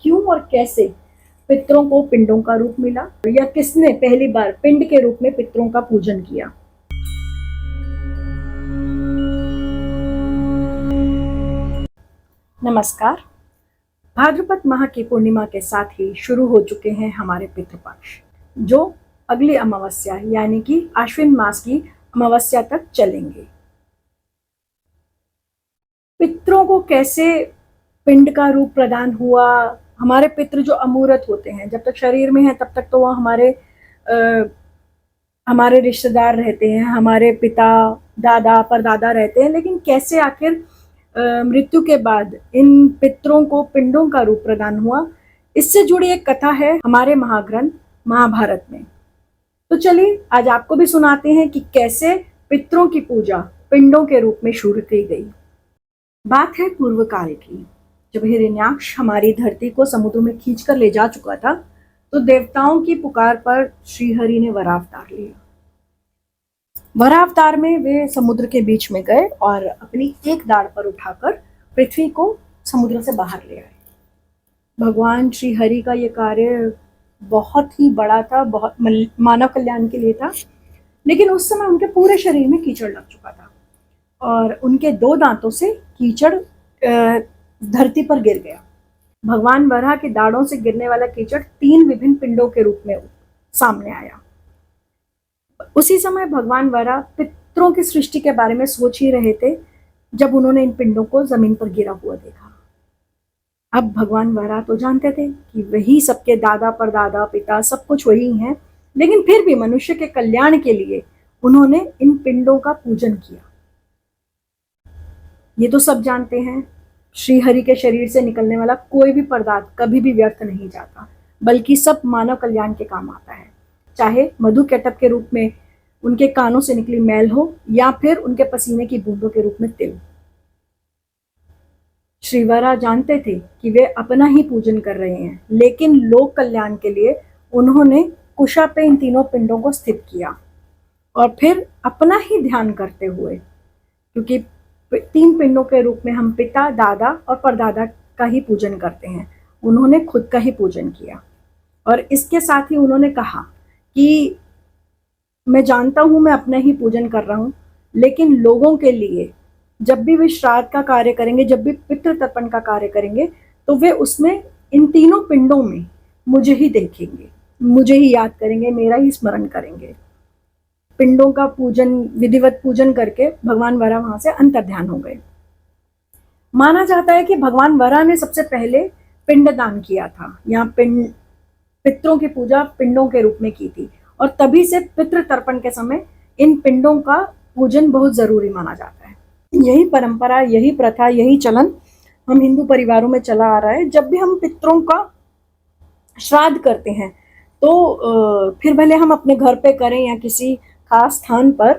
क्यों और कैसे पितरों को पिंडों का रूप मिला, या किसने पहली बार पिंड के रूप में पितरों का पूजन किया। नमस्कार। भाद्रपद माह की पूर्णिमा के साथ ही शुरू हो चुके हैं हमारे पितृपक्ष, जो अगली अमावस्या यानी कि आश्विन मास की अमावस्या तक चलेंगे। पितरों को कैसे पिंड का रूप प्रदान हुआ। हमारे पितृ जो अमूर्त होते हैं, जब तक शरीर में है तब तक तो वो हमारे रिश्तेदार रहते हैं, हमारे पिता दादा परदादा रहते हैं, लेकिन कैसे आखिर मृत्यु के बाद इन पितरों को पिंडों का रूप प्रदान हुआ, इससे जुड़ी एक कथा है हमारे महाग्रंथ महाभारत में। तो चलिए आज आपको भी सुनाते हैं कि कैसे पितरों की पूजा पिंडों के रूप में शुरू की गई। बात है पूर्व काल की, जब हिरण्याक्ष हमारी धरती को समुद्र में खींचकर ले जा चुका था, तो देवताओं की पुकार पर श्रीहरि ने वरावतार लिया। वरावतार में वे समुद्र के बीच में गए और अपनी एक दाढ़ पर उठाकर पृथ्वी को समुद्र से बाहर ले आए। भगवान श्रीहरि का ये कार्य बहुत ही बड़ा था, बहुत मानव कल्याण के लिए था, लेकिन उस समय उनके पूरे शरीर में कीचड़ लग चुका था और उनके 2 दांतों से कीचड़ धरती पर गिर गया। भगवान वराह के दाढ़ों से गिरने वाला कीचड़ 3 विभिन्न पिंडों के रूप में सामने आया। उसी समय भगवान वराह पितरों की सृष्टि के बारे में सोच ही रहे थे, जब उन्होंने इन पिंडों को जमीन पर गिरा हुआ देखा। अब भगवान वराह तो जानते थे कि वही सबके दादा परदादा पिता सब कुछ वही हैं, लेकिन फिर भी मनुष्य के कल्याण के लिए उन्होंने इन पिंडों का पूजन किया। ये तो सब जानते हैं, श्रीहरि के शरीर से निकलने वाला कोई भी पदार्थ कभी भी व्यर्थ नहीं जाता, बल्कि सब मानव कल्याण के काम आता है। चाहे मधु केटप के रूप में उनके कानों से निकली मैल हो, या फिर उनके पसीने की बूंदों के रूप में तिल। श्री वराह जानते थे कि वे अपना ही पूजन कर रहे हैं, लेकिन लोक कल्याण के लिए उन्होंने कुशा पे इन तीनों पिंडों को स्थित किया और फिर अपना ही ध्यान करते हुए, क्योंकि 3 पिंडों के रूप में हम पिता दादा और परदादा का ही पूजन करते हैं, उन्होंने खुद का ही पूजन किया। और इसके साथ ही उन्होंने कहा कि मैं जानता हूं मैं अपना ही पूजन कर रहा हूं, लेकिन लोगों के लिए जब भी वे श्राद्ध का कार्य करेंगे, जब भी पितृ तर्पण का कार्य करेंगे, तो वे उसमें इन तीनों पिंडों में मुझे ही देखेंगे, मुझे ही याद करेंगे, मेरा ही स्मरण करेंगे। पिंडों का पूजन, विधिवत पूजन करके भगवान वराह वहां से अंतर्ध्यान हो गए। माना जाता है कि भगवान वराह ने सबसे पहले पिंडदान किया था, यहाँ पितरों की पूजा पिंडों के रूप में की थी, और तभी से पितृ तर्पण के समय इन पिंडों का पूजन बहुत जरूरी माना जाता है। यही परंपरा, यही प्रथा, यही चलन हम हिंदू परिवारों में चला आ रहा है। जब भी हम पितरों का श्राद्ध करते हैं, तो फिर भले हम अपने घर पे करें या किसी खास स्थान पर,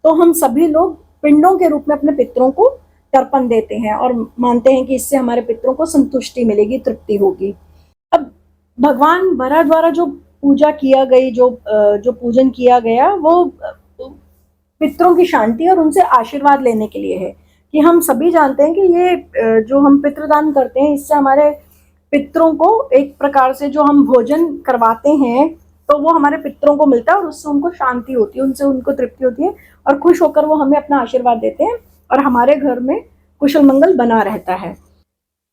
तो हम सभी लोग पिंडों के रूप में अपने पितरों को तर्पण देते हैं और मानते हैं कि इससे हमारे पितरों को संतुष्टि मिलेगी, तृप्ति होगी। अब भगवान वराह द्वारा जो पूजा किया गई, जो पूजन किया गया, वो पितरों की शांति और उनसे आशीर्वाद लेने के लिए है। कि हम सभी जानते हैं कि ये जो हम पितृदान करते हैं, इससे हमारे पितरों को एक प्रकार से जो हम भोजन करवाते हैं, तो वो हमारे पितरों को मिलता है और उससे उनको शांति होती है, उनसे उनको तृप्ति होती है और खुश होकर वो हमें अपना आशीर्वाद देते हैं और हमारे घर में कुशल मंगल बना रहता है।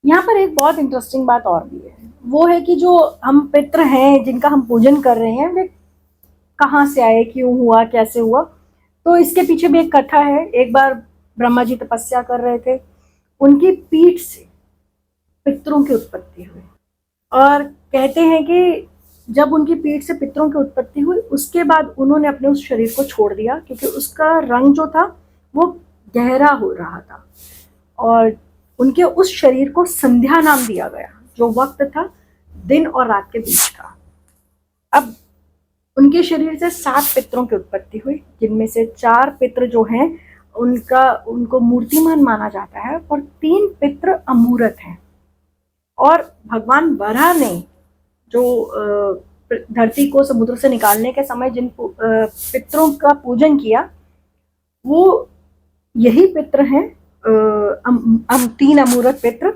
यहाँ पर एक बहुत इंटरेस्टिंग बात और भी है, वो है कि जो हम पितृ हैं, जिनका हम पूजन कर रहे हैं, वे कहाँ से आए, क्यों हुआ, कैसे हुआ। तो इसके पीछे भी एक कथा है। एक बार ब्रह्मा जी तपस्या कर रहे थे, उनकी पीठ से पितरों की उत्पत्ति हुई, और कहते हैं कि जब उनकी पीठ से पितरों की उत्पत्ति हुई, उसके बाद उन्होंने अपने उस शरीर को छोड़ दिया, क्योंकि उसका रंग जो था वो गहरा हो रहा था, और उनके उस शरीर को संध्या नाम दिया गया, जो वक्त था दिन और रात के बीच का। अब उनके शरीर से 7 पितरों की उत्पत्ति हुई, जिनमें से 4 पितर जो हैं उनको मूर्तिमान माना जाता है और 3 पितर अमूर्त हैं। और भगवान वराह ने जो धरती को समुद्र से निकालने के समय जिन पितरों का पूजन किया, वो यही पितर हैं, 3 अमूर्त पितर,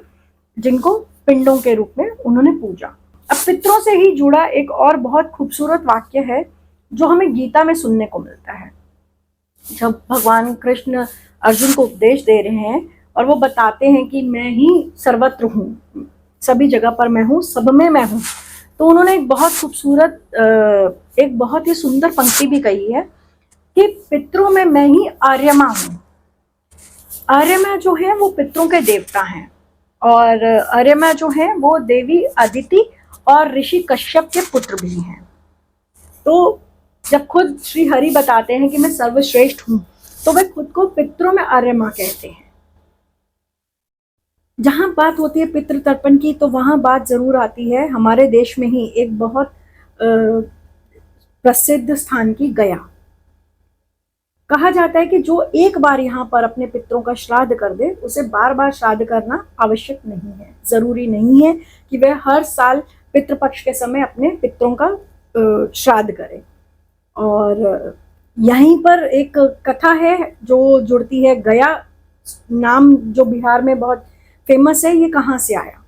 जिनको पिंडों के रूप में उन्होंने पूजा। अब पितरों से ही जुड़ा एक और बहुत खूबसूरत वाक्य है जो हमें गीता में सुनने को मिलता है। जब भगवान कृष्ण अर्जुन को उपदेश दे रहे हैं और वो बताते हैं कि मैं ही सर्वत्र हूँ, सभी जगह पर मैं हूँ, सब में मैं हूँ, तो उन्होंने एक बहुत खूबसूरत एक बहुत ही सुंदर पंक्ति भी कही है कि पितरों में मैं ही आर्यमा हूँ। आर्यमा जो है वो पितरों के देवता हैं और आर्यमा जो है वो देवी अदिति और ऋषि कश्यप के पुत्र भी हैं। तो जब खुद श्री हरि बताते हैं कि मैं सर्वश्रेष्ठ हूं, तो वे खुद को पितरों में आर्यमा कहते हैं। जहां बात होती है पितृ तर्पण की, तो वहां बात जरूर आती है हमारे देश में ही एक बहुत प्रसिद्ध स्थान की गया। कहा जाता है कि जो एक बार यहाँ पर अपने पितरों का श्राद्ध कर दे, उसे बार बार श्राद्ध करना आवश्यक नहीं है, जरूरी नहीं है कि वह हर साल पितृपक्ष के समय अपने पितरों का श्राद्ध करे। और यहीं पर एक कथा है जो जुड़ती है। गया नाम जो बिहार में बहुत फेमस है, ये कहाँ से आया?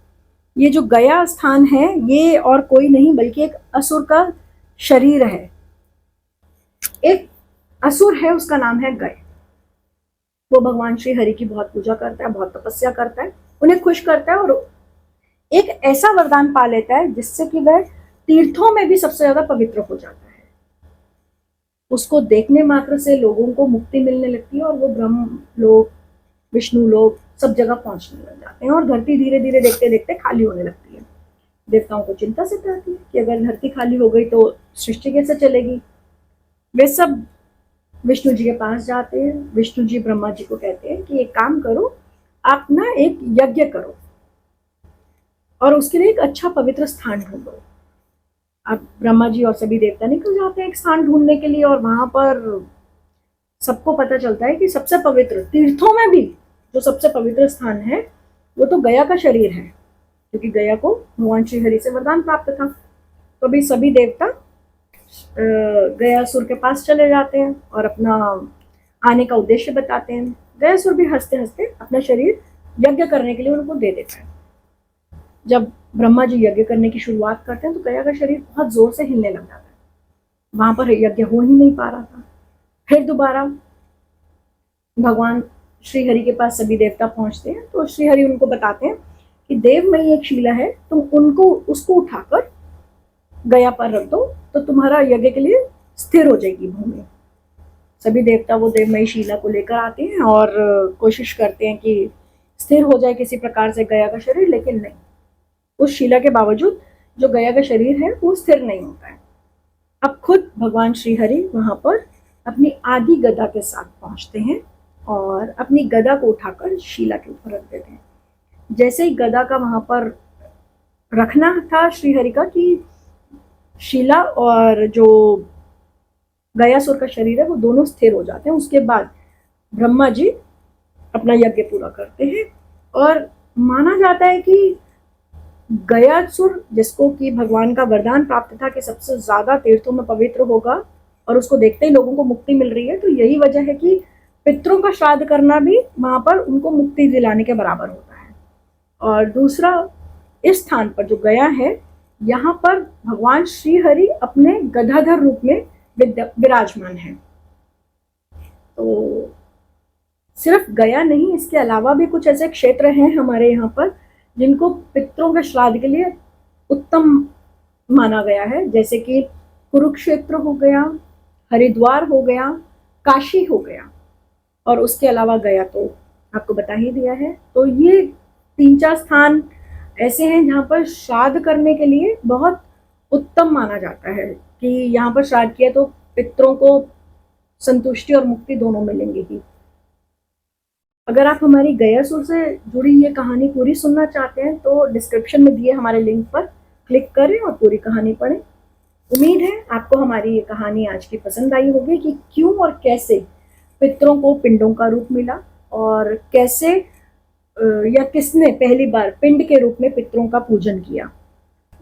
ये जो गया स्थान है ये और कोई नहीं बल्कि एक असुर का शरीर है। एक असुर है, उसका नाम है गय। वो भगवान श्री हरि की बहुत पूजा करता है, बहुत तपस्या करता है, उन्हें खुश करता है और एक ऐसा वरदान पा लेता है जिससे कि वह तीर्थों में भी सबसे ज्यादा पवित्र हो जाता है। उसको देखने मात्र से लोगों को मुक्ति मिलने लगती है और वो ब्रह्म लोक, विष्णु लोक सब जगह पहुंचने लग जाते हैं और धरती धीरे धीरे देखते देखते खाली होने लगती है। देवताओं को चिंता सताती है कि अगर धरती खाली हो गई तो सृष्टि कैसे चलेगी। वे सब विष्णु जी के पास जाते हैं। विष्णु जी ब्रह्मा जी को कहते हैं कि एक काम करो, आप ना एक यज्ञ करो और उसके लिए एक अच्छा पवित्र स्थान ढूंढो। अब ब्रह्मा जी और सभी देवता निकल जाते हैं एक स्थान ढूंढने के लिए और वहां पर सबको पता चलता है कि सबसे पवित्र तीर्थों में भी जो सबसे पवित्र स्थान है वो तो गया का शरीर है, क्योंकि गया को भगवान श्री हरि से वरदान प्राप्त था। तो अभी सभी देवता गयासुर के पास चले जाते हैं और अपना आने का उद्देश्य बताते हैं। गयासुर भी हंसते हंसते अपना शरीर यज्ञ करने के लिए उनको दे देता है। जब ब्रह्मा जी यज्ञ करने की शुरुआत करते हैं तो गया का शरीर बहुत जोर से हिलने लग जाता है। वहां पर यज्ञ हो ही नहीं पा रहा था। फिर दोबारा भगवान श्री हरि के पास सभी देवता पहुंचते हैं तो श्री हरि उनको बताते हैं कि देवमयी एक शिला है, तुम उनको उसको उठाकर गया पर रख दो तो तुम्हारा यज्ञ के लिए स्थिर हो जाएगी भूमि। सभी देवता वो देवमयी शिला को लेकर आते हैं और कोशिश करते हैं कि स्थिर हो जाए किसी प्रकार से गया का शरीर, लेकिन नहीं, उस शिला के बावजूद जो गया का शरीर है वो स्थिर नहीं होता है। अब खुद भगवान श्री हरि वहां पर अपनी आदि गदा के साथ पहुंचते हैं और अपनी गदा को उठाकर शिला के ऊपर रख देते हैं। जैसे ही गदा का वहां पर रखना था श्री हरि का कि शिला और जो गयासुर का शरीर है वो दोनों स्थिर हो जाते हैं, उसके बाद ब्रह्मा जी अपना यज्ञ पूरा करते हैं और माना जाता है कि गयासुर, जिसको कि भगवान का वरदान प्राप्त था कि सबसे ज्यादा तीर्थों में पवित्र होगा और उसको देखते ही लोगों को मुक्ति मिल रही है, तो यही वजह है कि पितरों का श्राद्ध करना भी वहां पर उनको मुक्ति दिलाने के बराबर होता है। और दूसरा, इस स्थान पर जो गया है, यहाँ पर भगवान श्री हरि अपने गदाधर रूप में विराजमान है। तो सिर्फ गया नहीं, इसके अलावा भी कुछ ऐसे क्षेत्र हैं हमारे यहाँ पर जिनको पितरों के श्राद्ध के लिए उत्तम माना गया है, जैसे कि कुरुक्षेत्र हो गया, हरिद्वार हो गया, काशी हो गया और उसके अलावा गया तो आपको बता ही दिया है। तो ये 3-4 स्थान ऐसे हैं जहाँ पर श्राद्ध करने के लिए बहुत उत्तम माना जाता है कि यहाँ पर श्राद्ध किया तो पितरों को संतुष्टि और मुक्ति दोनों मिलेंगे ही। अगर आप हमारी गयासुर से जुड़ी ये कहानी पूरी सुनना चाहते हैं तो डिस्क्रिप्शन में दिए हमारे लिंक पर क्लिक करें और पूरी कहानी पढ़ें। उम्मीद है आपको हमारी ये कहानी आज की पसंद आई होगी कि क्यों और कैसे पितरों को पिंडों का रूप मिला और कैसे या किसने पहली बार पिंड के रूप में पितरों का पूजन किया।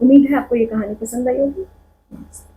उम्मीद है आपको ये कहानी पसंद आई होगी। नमस्ते।